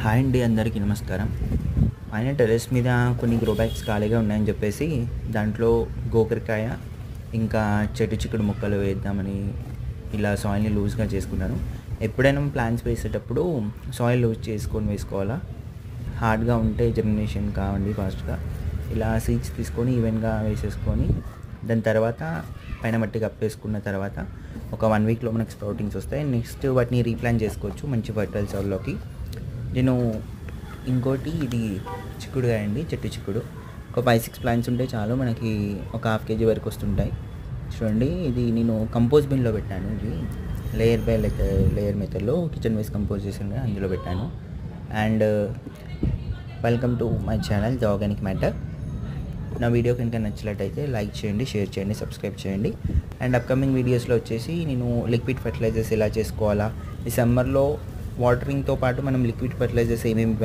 Hi అండి, అందరికీ నమస్కారం. పైన టెర్రస్ మీద కొన్ని గ్రో బ్యాగ్స్ ఖాళీగా ఉన్నాయని చెప్పేసి దాంట్లో గోకరకాయ ఇంకా చెట్టు చిక్కుడు మొక్కలు వేద్దామని ఇలా సాయిల్ని లూజ్గా చేసుకున్నాను. ఎప్పుడైనా ప్లాంట్స్ వేసేటప్పుడు సాయిల్ లూజ్ చేసుకొని వేసుకోవాలా. హార్డ్గా ఉంటే జర్మినేషన్ కావండి ఫాస్ట్గా. ఇలా సీడ్స్ తీసుకొని ఈవెన్గా వేసేసుకొని దాని తర్వాత పైన మట్టి కప్పేసుకున్న తర్వాత ఒక 1 వీక్లో మనకు స్ప్రౌటింగ్స్ వస్తాయి. నెక్స్ట్ వాటిని రీప్లాంట్ చేసుకోవచ్చు మంచి ఫర్టైల్ సాయిల్లోకి. నేను ఇంకోటి ఇది చిక్కుడుగా అండి, చెట్టు చిక్కుడు. ఒక 5-6 ప్లాంట్స్ ఉంటే చాలు, మనకి ఒక 1/2 kg వరకు వస్తుంటాయి. చూడండి, ఇది నేను కంపోజ్ బిన్లో పెట్టాను. ఇది లేయర్ మెథడ్లో కిచెన్ వేస్ట్ కంపోజ్ చేసిన అందులో పెట్టాను. And welcome to my channel the organic matter. నా వీడియో కనుక నచ్చినట్టయితే లైక్ చేయండి, షేర్ చేయండి, సబ్స్క్రైబ్ చేయండి. అండ్ అప్కమింగ్ వీడియోస్లో వచ్చేసి నేను లిక్విడ్ ఫర్టిలైజర్స్ ఎలా చేసుకోవాలా, ఈ సమ్మర్లో వాటరింగ్తో పాటు మనం లిక్విడ్ ఫర్టిలైజర్స్ ఏమేమి ఇవ్వాలి